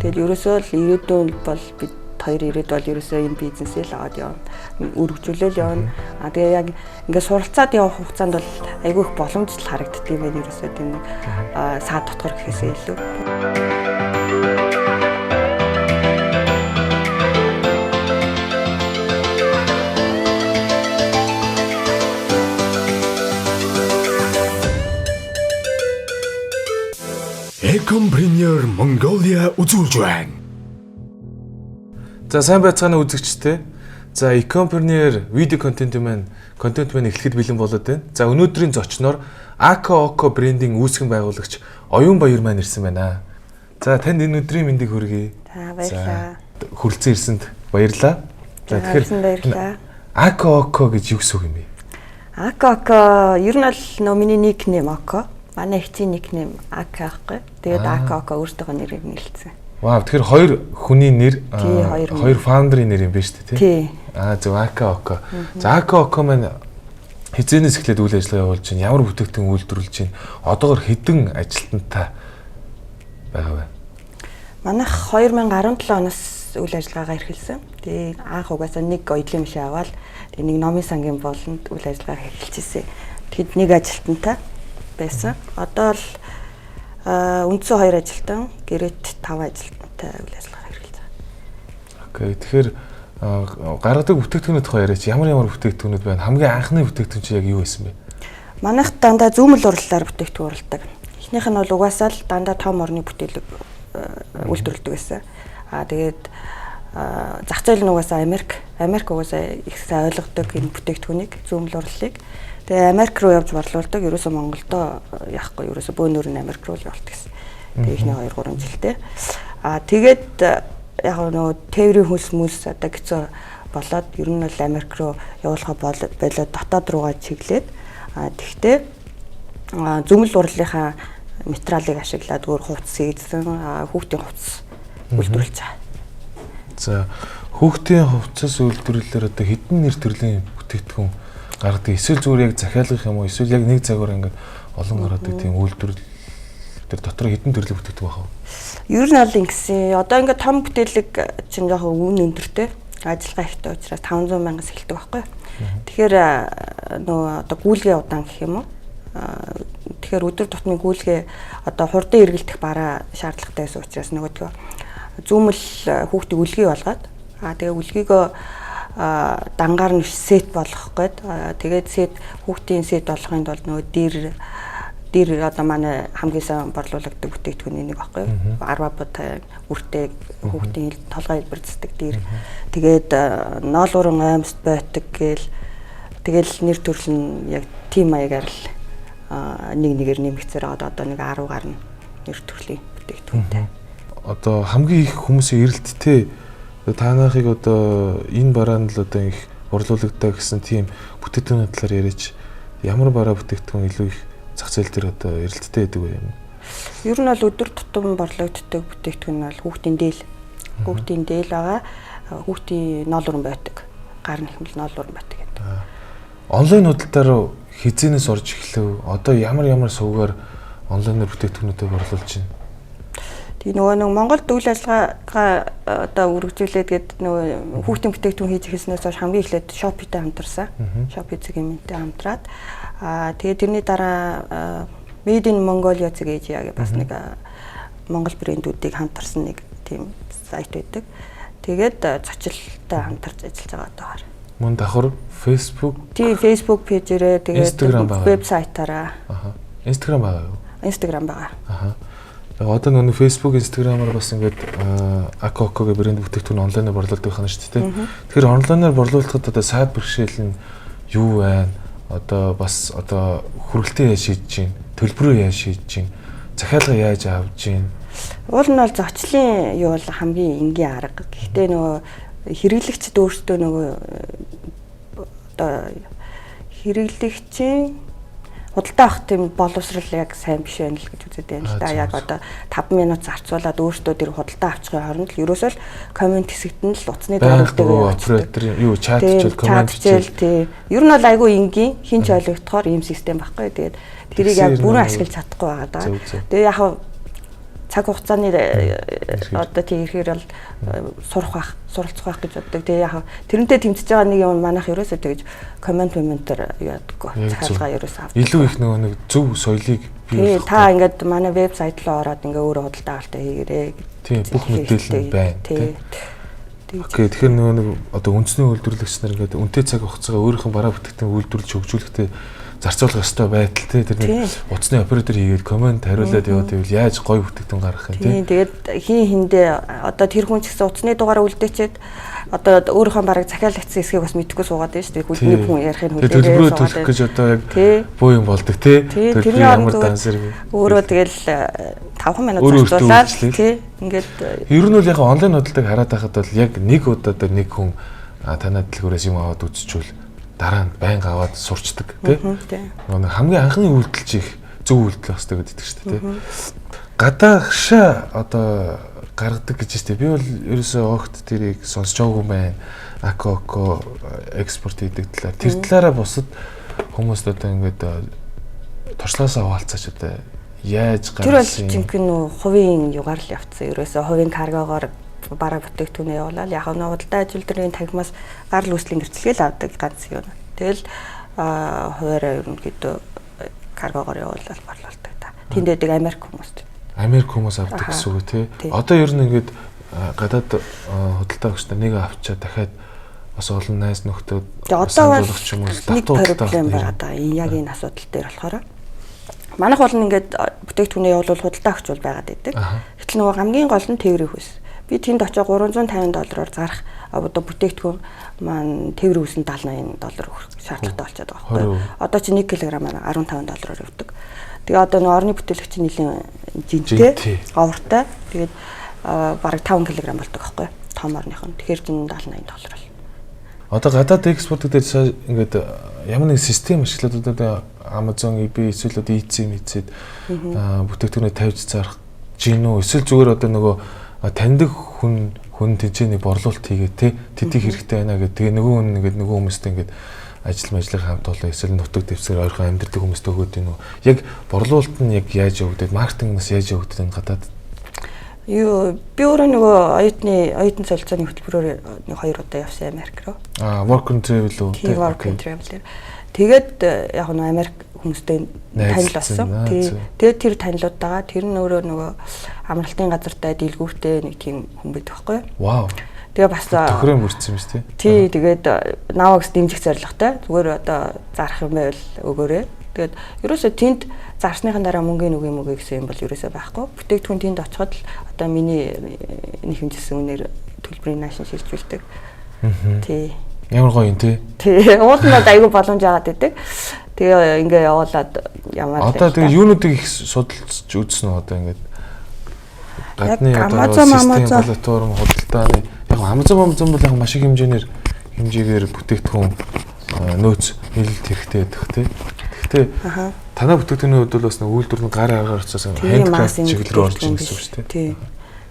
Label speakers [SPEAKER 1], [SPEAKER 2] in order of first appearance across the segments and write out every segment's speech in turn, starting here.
[SPEAKER 1] Тэгэл ерөөсөө л ирээдүйн бол бид хоёр ирээд бол ерөөсөө энэ бизнесээ л аваад явна. Үргэлжлүүлэл явна. Тэгээ яг ингээд суралцаад явах хугацаанд бол айгүй их боломж л харагддаг юм байна ерөөсөө тийм саад дотор гэхээсээ илүү.
[SPEAKER 2] Ecompreneur Mongolia үзүүлж байна. За сайн байцгаана үзэгчтэй. За Ecompreneur видео контент маань эхлэхэд бэлэн болоод байна. За өнөөдрийн зочноор Aka брендинг үүсгэн байгуулагч Оюун Баяр маань ирсэн байна. За танд энэ өдрийн мэндийг хүргэе.
[SPEAKER 1] За баярлалаа.
[SPEAKER 2] Хүрэлцэн ирсэнд баярлалаа.
[SPEAKER 1] За тэгэхээр
[SPEAKER 2] Aka гэж юу гэсэн үг юм бэ?
[SPEAKER 1] Aka ер нь л миний никнейм Aka. Манай ихчийн никнейм Aka гэхгүй. Тэгээд Aka өөртөө нэрийг нэрлэсэн.
[SPEAKER 2] Вау, тэгэхээр хоёр хүний нэр, хоёр фаундерын нэр юм байна шүү дээ,
[SPEAKER 1] тий.
[SPEAKER 2] Зөв Aka. За Aka маань хизээнээс эхлээд үйл ажиллагаа явуулж байна. Ямар бүтээгдэхүүн үйлдвэрлэж байна? Одоогоор хэдэн ажилтнтай байгаа вэ?
[SPEAKER 1] Манайх 2017 оноос үйл ажиллагаагаа эрхэлсэн. Тэгээд анх угаасаа нэг оёдлын машин аваад тэгээд нэг номын сангийн болонд үйл ажиллагаа эхэлчихсэн. Тэгэд нэг ажилтнтай байсан. Одоо л үндсэн 2 ажилтан, гэрээт 5 ажилтнтай үйл ажиллагаа хэрэгжилж байгаа.
[SPEAKER 2] Окей. Тэгэхээр гаргадаг бүтээгдэхүүнүүд яриач ямар бүтээгдэхүүнүүд байна? Хамгийн анхны бүтээгдэхүүн чи яг юу байсан бэ?
[SPEAKER 1] Манайх дандаа зүүмэл урлалаар бүтээгдэхүүн уралдаг. Эхнийх нь бол угаасаа л дандаа том орны бүтээлэг үйлдвэрлэдэг байсан. Тэгээд зах зээл нь угаасаа Америк угаасаа их сайн ойлгодог энэ бүтээгдэхүүнийг зүүмэл урлалыг. Тэгээ Америк руу явж борлуулдаг. Ерөөсөө Монголдо яахгүй. Ерөөсөө бөөнөр нь Америк руу л явуулдаг гэсэн. Тэгээ ихний 2-3 жилдээ. Тэгээд яг нөгөө тээврийн хөлс одоо гэцөө болоод ер нь бол Америк руу явуулахаа болоод дотоод руугаа чиглээд тэгтээ зүүмэл урлалынхаа материалыг ашиглаад өөр хувцас хийсэн хүүхдийн хувцас үйлдвэрлэж байгаа.
[SPEAKER 2] За хүүхдийн хувцас үйлдвэрлэлээр одоо хэдэн нэр төрлийн бүтээгдэхүүн гаргадаг? Эсвэл зүгээр яг захиалгах юм уу? Эсвэл яг нэг цагаар ингээд олон гаргадаг тийм үйлдвэрлэл тэр дотор хэдэн төрлийн бүтээгдэхүүн байна вэ?
[SPEAKER 1] Ер нь бол ингэсэн. Одоо ингээд том бүтээлэг чинь жоохон үн өндөртэй. Ажиллагаа ихтэй учраас 500 мянгаас эхэлдэг байхгүй. Тэгэхээр нөгөө одоо гүйлгээ удаан гэх юм уу? Тэгэхээр өдөр тутмын гүйлгээ одоо хурдан эргэлдэх бараа шаардлагатай байсан учраас нөгөөдгөө зүүмэл хүүхдийг үлгий болгоод тэгээ үлгийгөө дангаар нь сет болгох гээд тэгээд сет хүүхдийн сет болгохын тулд нөгөө дэр одоо манай хамгийн сайн борлуулдаг бүтээгдэхүүний нэг баггүй 10 бод үртэй хүүхдийн толгой хэлбэрцдэг дэр тэгээд ноолуурын аймст байтаг тэгэл нэр төрөл нь яг тим маягаар л нэгээр нэмэгцээр одоо нэг 10 гарна нэр төрлийн бүтээгдэхүүнтэй.
[SPEAKER 2] Одоо хамгийн их хүмүүсийн эрэлттэй танахыг одоо энэ бараанд л одоо их борлуулагдаа гэсэн тийм бүтээгдэхүүн талаар яриач ямар бараа бүтээгдэхүүн илүү их зах зээл дээр одоо эрэлттэй байдаг вэ юм?
[SPEAKER 1] Ер нь бол өдөр тутам борлогддог бүтээгдэхүүн нь бол хүүхдийн дээл байгаа. Хүүхдийн ноолуурн байдаг. Гар нэхмэл ноолуурн байдаг гэдэг.
[SPEAKER 2] Онлайн худалдаар хизээнээс орж эхлэв. Одоо ямар сувгаар онлайнаар бүтээгдэхүүнүүдээ борлуулж байна?
[SPEAKER 1] Тэгээ нөгөө Монголд үйл ажиллагаагаа одоо үргэлжлүүлээд гээд нөгөө хүүхдийн бүтээгдэхүүн хийж эхэлснээс хойш хамгийн эхлээд Shopee-тэй хамтарсан. Shopee цэгмэнтэй хамтраад тэгээ тэрний дараа Made in Mongolia гэж яг бас нэг Монгол брэндүүдийг хамтарсан нэг тийм сайт байдаг. Тэгээд зочилтой хамтарч ажиллаж байгаа одоогоор.
[SPEAKER 2] Мөн давхар Facebook.
[SPEAKER 1] Тийм Facebook пэйжээрээ тэгээд вебсайтаараа.
[SPEAKER 2] Instagram байгаа юу?
[SPEAKER 1] Instagram байгаа.
[SPEAKER 2] Одоо нөгөө Facebook, Instagram-аар бас ингээд Aka гэх брэнд бүтээгдэхүүн онлайнаар борлуулдаг байна шүү дээ. Тэгэхээр онлайнаар борлуулахад одоо сайд бэрхшээл нь юу байна? Одоо бас одоо хүргэлтээ яаж шийдэж чинь, төлбөрөө яаж шийдэж чинь, захиалга яаж авж чинь.
[SPEAKER 1] Уул нь бол зочлын юу бол хамгийн энгийн арга. Гэхдээ нөгөө хэрэглэгчд өөрсдөө нөгөө одоо хэрэглэгчийн худалдаа авах тийм боловсрал яг сайн биш байна л гэж үзээд байна л да. Яг одоо 5 минут зарцуулаад өөртөө тэр худалдаа авчихын хооронд л ерөөсөө л комент хэсэгт нь л утасны дуурайдаг
[SPEAKER 2] оператор юу чатчил комент
[SPEAKER 1] тий. Ер нь бол айгүй энгийн хинч ойлгохоор ийм систем байхгүй. Тэгээд тэрийг яг бүрэн ашиглаж чадахгүй байгаа даа. Тэгээ яг цаг хугацааны одоо тийм ихээр бол суралцах байх гэж боддог. Тэгээ яг тэрнтэй тэмцэж байгаа нэг юм манайх ерөөсөө тэгж комментээр яадаггүй. Цаалгаа ерөөсөө авдаг.
[SPEAKER 2] Илүү их нэг зөв соёлыг
[SPEAKER 1] бий. Та ингээд манай вебсайт руу ороод ингээ өөрөө худалдаа авалтаа хийгээрэй.
[SPEAKER 2] Тийм бүх мэдээлэл байна. Тийм. Окей, тэгэхээр нэг одоо үндэсний үйлдвэрлэгч нар ингээд үнэтэй цаг хугацаагаа өөрийнх нь бараа бүтээгдэхүүн үйлдвэрлэж хөгжүүлэхдээ зарцуулах ёстой байдал тэр утасны оператор хийгээд комент хариулаад яваад ивэл яаж гоё бүтээгдэхүүн гаргах юм
[SPEAKER 1] тийм. Тэгээд хиндээ одоо тэр хүн ч гэсэн утасны дугаараа үлдээчихэд одоо өөрийнхөө бараг захиалгын хэсгийг бас мэдэхгүй суугаад байна шүү дээ. Хүлний хүн ярихыг хүлээгээд
[SPEAKER 2] төлбөрөө төлөх гэж одоо яг буу юм болдог тий.
[SPEAKER 1] Тэрний ямар дансэр өөрөө тэгэл 5 минут зарцуулаад тий. Ингээд
[SPEAKER 2] ер нь бол яг онлайн худалдааг хараад байхад бол яг нэг удаа дээр нэг хүн танай дэлгүүрээс юм аваад үзчихвэл дараа нь байнга аваад сурчдаг тий. Нэг хамгийн анхны үйлдэл чих зөв үйлдэл хэвчтэй гэдэг шүү дээ тий. Гадаашаа одоо гаргадаг гэж штэ. Би бол ерөөсөө огт тэрийг сонсож байгаагүй байна. Акоко экспорт хийдэг талаар. Тэр талаараа бусад хүмүүст одоо ингээд туршлагаасаа хуваалцаач одоо яаж гаргасан.
[SPEAKER 1] Тэр бол жинхэнэ хувийн югаар л явцсан. Ерөөсөө хувийн каргогоор бараа бүтээгдэхүүнээ явуулаад яг нь худалдаа ажилтны тагмаас гарал үүслийн гэрчлэгээл авдаг ганц юм. Тэгэл хуваараа ерөнхийдөө каргогоор явуулаад борлуулдаг та. Тэнд дэдэг Америк хүмүүс авдаг гэсэн үг тий. Одоо ер нь ингээд гадаад худалдаа өгчтэй нэг авчаа дахиад бас олон найз нөхдөд сануулгах юм уу нэг проблем байгаа да. Яг энэ асуудал дээр болохоор манайх бол ингээд бүтээгдэхүүнээ явуул худалдаа өгч бол байгаад байдаг. Гэтэл нөгөө хамгийн гол нь тээврийн хүйс. Би тэнд очиж $350 зарах одоо бүтээгдэхүүн маань тээврийн хүйс нь $70-80 өгөх шаардлагатай болчиход байгаа байхгүй. Одоо чи 1 кг $15 явдаг. Тэгээ одоо нэг орны бүтээлэгч нэлийн жинтэй, овртой. Тэгээд бараг 5 кг болдог байхгүй том орных нь. Тэгэхээр зин $70-80 бол.
[SPEAKER 2] Одоо гадаад экспорт дээр ингээд ямар нэг систем ашиглаад одоо Amazon, eBay эсвэл одоо Etsy бүтээгдэхүүнээ тавьж зарах гинөө эсвэл зүгээр одоо нөгөө таньдаг хүн тэнцээний борлуулалт хийгээд те тэдийг хэрэгтэй байна гэдэг. Тэгээ нөгөө хүн ингээд нөгөө хүмүүстэй ингээд ажил хамт олон эсвэл нутаг дэвсгэр ойрхон амьдрэх хүмүүст өгөөд юм уу? Яг борлуулалт нь яг яаж явагдаад, маркетингнаас яаж явагдаад энэ гадаад? Би өөрөө нөгөө оюутны солилцооны хөтөлбөрөөр нэг 2 удаа явсан Америк руу. Work and travel үү?
[SPEAKER 1] Work and travel. Тэгээд яг нөгөө Америк хүмүүстэй танил болсон. Тэгээд тэр танилуудтайгаа тэр нь өөрөө нөгөө амралтын газартай дийлгүүртэй нэг тийм хүн байдаг байхгүй юу?
[SPEAKER 2] Вау.
[SPEAKER 1] Тэгээ бас
[SPEAKER 2] тохироо мөрцсөн юм шүү дээ.
[SPEAKER 1] Тий, тэгээд наваагс дэмжих зорилготой. Зүгээр одоо зарах юм байвал өгөөрэй. Тэгээд ерөөсөө тэнд зарсныхан дараа мөнгөний үг юм уу гэсэн юм бол ерөөсөө байхгүй. Бүтээгдэхүүн тэнд очиход л одоо миний нэг хэмжсэн үнээр төлбөрийн наашин шилжүүлдэг. Тий.
[SPEAKER 2] Ямар гоё юм тий.
[SPEAKER 1] Тий, уул нь айгүй боломж аваад байдаг. Тэгээ ингээ явуулаад ямар
[SPEAKER 2] одоо тэгээ юунуудыг их судалж үзсэн үү одоо ингээд гадны одоо систем платформ худалдааны яг Amazon бол яг маш их хэмжээгээр бүтээгдэхүүн нөөц нийлэлт хэрэгтэй байдаг тий. Гэхдээ танай бүтээгдэхүүний хувьд бол бас үйлдвэр нь гар аргаар очиж хендкрафт чиглэл рүү орж ирсэн гэсэн үг шүү дээ. Тий.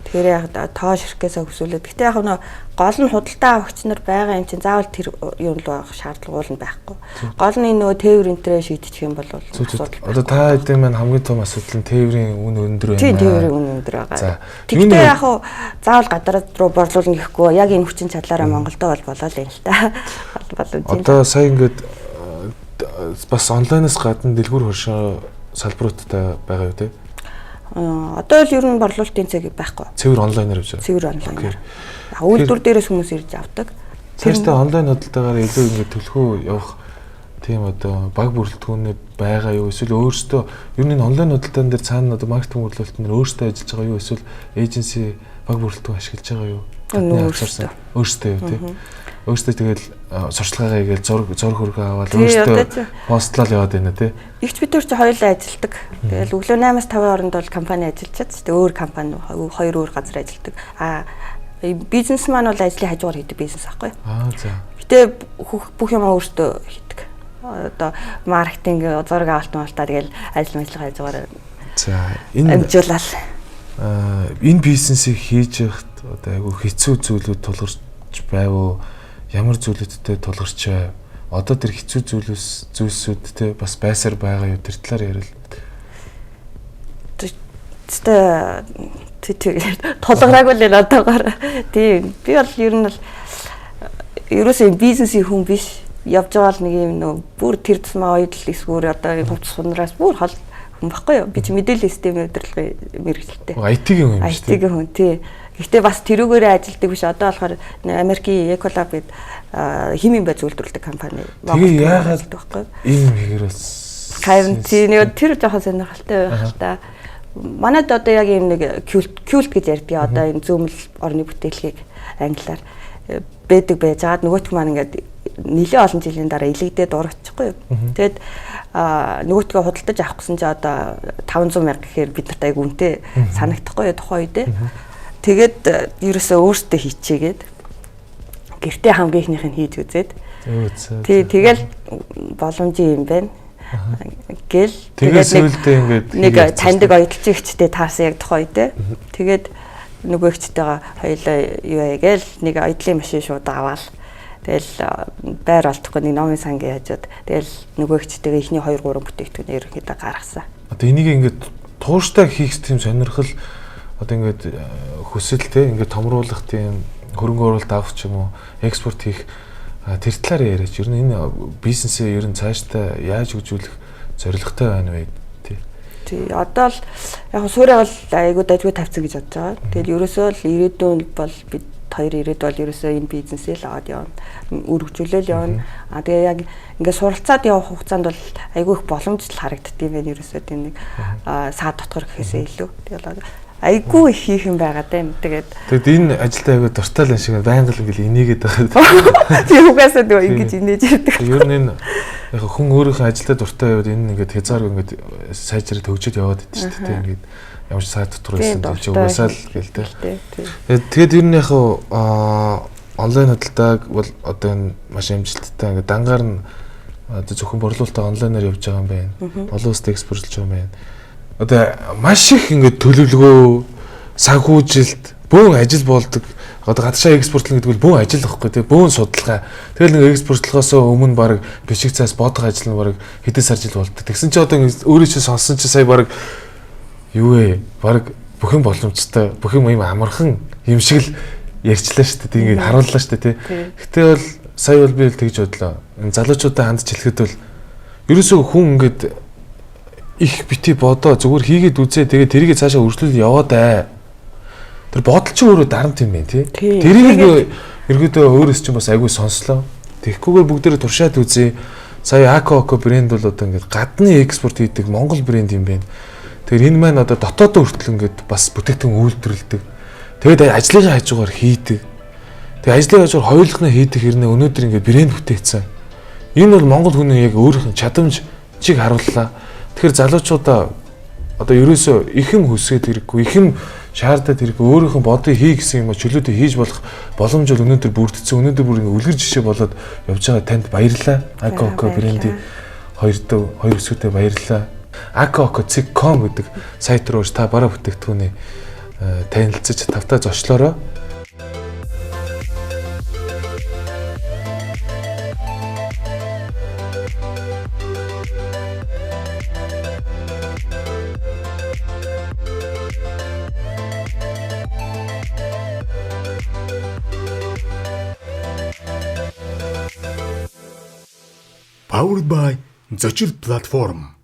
[SPEAKER 1] Тэгэхээр яг тоо ширхгээс өсвөлээд. Гэхдээ яг нь гол нь худалдаа авагч нар байгаа юм чинь заавал тэр юм л байх шаардлага уул нь байхгүй. Гол нь нөгөө тээвэр энтрээ шийдчих юм бол асуудал.
[SPEAKER 2] Одоо та хэдийн маань хамгийн том асуудал нь тээврийн үн өндөр байна.
[SPEAKER 1] Тийм тээврийн үн өндөр байгаа. Тэгвэл яг заавал гадаад руу борлуулна гэхгүй яг энэ хүчин чадлаараа Монголдо бол болоо л юм л та.
[SPEAKER 2] Одоо сая ингээд бас онлайнаас гадна дэлгүүр хөршөө салбаруудтай байгаа юу те?
[SPEAKER 1] Одоо л ер нь борлуулалтын цэг байхгүй.
[SPEAKER 2] Цэвэр онлайнаар явж байгаа.
[SPEAKER 1] Цэвэр онлайнаар. Үйлдвэр дээрээс хүмүүс ирж авдаг.
[SPEAKER 2] Цаашдаа онлайн худалдаагаар илүү ингэ төлхөө явах тийм одоо баг бүрэлдэхүүнээ байгаа юу? Эсвэл өөрөөсөө ер нь онлайн худалдаан дээр цаана одоо маркетинг хөтөлбөрт нь өөрөөсөө ажиллаж байгаа юу? Эсвэл эйженси баг бүрэлдэхүүн ашиглаж байгаа юу? Өөрөөсөө юу тийм. Өөрөөсөө тэгэл сурчлагаа хийгээл зураг хөргөө аваад өөрөөсөө постлал яваад байна тий.
[SPEAKER 1] Игч бид нар ч хоёулаа ажилдаг. Тэгэл өглөө 8-аас 5 хооронд бол компани ажиллачаад шүү дээ. Өөр компани хоёр өөр газар ажилдаг. Бизнес маань бол ажлын хажуугаар хийдэг бизнес аахгүй.
[SPEAKER 2] За.
[SPEAKER 1] Гэтэ бүх юм өөртөө хийдэг. Одоо маркетинг зураг авалт малтаа тэгэл ажил хажуугаар.
[SPEAKER 2] За энэ
[SPEAKER 1] амжуулаад
[SPEAKER 2] энэ бизнесийг хийж явахд одоо айгүй хэцүү зүйлүүд тулгарч байв уу? Ямар зүйлүүдтэй тулгарчаа? Одоо тэр хэцүү зүйлсүүдтэй бас байсаар байгаа юу? Тэр талаар ярил.
[SPEAKER 1] тэгээд тулгараагүй л одоогоор. Тийм. Би бол ер нь бол ерөөсөө бизнесийн хүн биш. Явж байгаа л нэг юм нөө бүр тэр тусмаа оёдл эсвэл одоо хувцас сунраас бүр хол хүн баггүй юу? Би чи мэдээллийн системийн удирдлагын мэргэжилтэй.
[SPEAKER 2] IT-ийн хүн юм шүү дээ.
[SPEAKER 1] IT-ийн хүн тий. Гэхдээ бас тэрүүгээрээ ажилдаг биш. Одоо болохоор Америкийн Ecolab гээд химийн бай зөвлөдүүлдэг компани.
[SPEAKER 2] Тэгээ яагаад байхгүй юм хэрэгээс
[SPEAKER 1] карантин тэр жоохон сонирхолтой байх л та. Манайд одоо яг юм нэг кюлт гэж ярьдгийг одоо энэ зүүмэл орны бүтээлгийг англиар байдаг байж байгаад нөгөөтг маань ингээд нэлээд олон жилийн дараа илэгдээд урагчихгүй юу. Тэгээд нөгөөтгөө худалдаж авах гэсэн чи одоо 500 мянга гэхээр бид нарт айгу үнэтэй санагдахгүй юу тухайн үедээ. Тэгээд ерөөсөө өөртөө хийчихээгээд гэртээ хамгийн ихнийх нь хийж үзээд тэгэл боломжийн юм байна. Гэл тэгээд нэг таньдаг оюутлагчтай таасан яг тухайн үедээ. Тэгээд нөгөө ихчтэйгээ хоёулаа юу яагээл нэг оюутлын машин шууд аваад тэгэл байр олдохгүй нэг номын сангийн хажууд тэгэл нөгөө ихчтэйгээ ихний 2 3 бүтээгдэхүүн ерөнхийдөө гаргасан.
[SPEAKER 2] Одоо энийг ингээд тууштай хийх тийм сонирхол одоо ингээд хүсэл те ингээд томруулах тийм хөрөнгө оруулалт авах ч юм уу экспорт хийх тэр талаар яриач ер нь энэ бизнесээ ер нь цаашдаа яаж хөгжүүлэх зорилготой байна вэ?
[SPEAKER 1] Тий. Одоо л яг суурийг бол айгуу дажгүй тавьцсан гэж бодож байгаа. Тэгэл ерөөсөө л ирээдүйн бол бид хоёр ирээд бол ерөөсөө энэ бизнесээ л аваад явна. Үргэлжлүүлэл явна. Тэгээ яг ингээд суралцаад явах хугацаанд бол айгүй их боломж л харагддсан юм байна. Ерөөсөө тийм нэг саад дотор гэхээсээ илүү. Тэгэл айгүй их хийх юм байгаа даа. Тэгээд
[SPEAKER 2] энэ ажилдаа айгүй дуртай л шиг байнга л ингээл инээгээд байгаа.
[SPEAKER 1] Тийм угаасаа дөө ингэж инээж ирдэг.
[SPEAKER 2] Ер нь энэ яг хүн өөрийнхөө ажилдаа дуртай яваад энэ ингээд хязгаар ингээд сайжраад хөгжөд яваад идэв шүү дээ. Ингээд ямар ч саад дотор байсан ч угаасаа л гээл тэ. Тэгээд ер нь яг онлайн худалдааг бол одоо энэ маш амжилттай ингээд дангаар нь одоо зөвхөн борлуулалтаа онлайнаар явж байгаа юм байна. Олон улсад экспортлж байгаа юм байна. Одоо маш их ингээд төлөвлөгөө, санхүүжилт, бөөн ажил болдог. Одоо гадаашаа экспортлно гэдэг бол бөөн ажил واخхой тий, бөөн судалгаа. Тэгэл нэг экспортлохоос өмнө баг бишиг цаас бодох ажил нь баг хэдэн сар жил болдог. Тэгсэн чи одоо өөрөө чи сонсон чи сая баг юу вэ? Баг бүх юм боломжтой, бүх юм амархан юм шиг л ярьчлаа шүү дээ. Тэг ингээд харууллаа шүү дээ тий. Гэтэ бол сая бол би л тэгж бодлоо. Энэ залуучуудаа хандж хэлэхэд бол ерөөсөө хүн ингээд их бити бодоо зүгээр хийгээд үзээ тэгээ тэрийг цаашаа өргөжлүүлээд яваад аа. Тэр бодол чинь өөрөө дарамт юм байна тий. Тэрийг ерөөдөө өөрөөс чинь бас айгүй сонслоо. Тэгэхгүйгээр бүгдээрээ туршаад үзээ. Сая Ако брэнд бол одоо ингээд гадны экспорт хийдэг Монгол брэнд юм байна. Тэгэхээр энэ маань одоо дотоодоо хүртэл ингээд бас бүтээгдэхүүн үйлдвэрлэдэг. Тэгээд ажлынхаа хажуугаар хийдэг. Тэгээд ажлын хажуугаар хоёулахнаа хийдэг хэрнээ өнөөдөр ингээд брэнд бүтээсэн. Энэ бол Монгол хүний яг өөрийнх нь чадамжийг харууллаа. Тэгэхээр залуучуудаа одоо ерөөсөө их юм хүсгээд хэрэггүй, их юм шаардаад хэрэггүй, өөрийнхөө бодыг хий гэсэн юм чөлөөтэй хийж болох боломж бол өнөөдөр бүрдсэн. Өнөөдөр бүр ингээ үлгэр жишээ болоод явж байгаа танд баярлалаа. Ако брендийн хоёр өсгөдөө баярлалаа. Akoco.com гэдэг сайт руу та бараа бүтээгдэхүүний танилцаж тавтаа зочлоорой.
[SPEAKER 3] Powered by Zochil platform.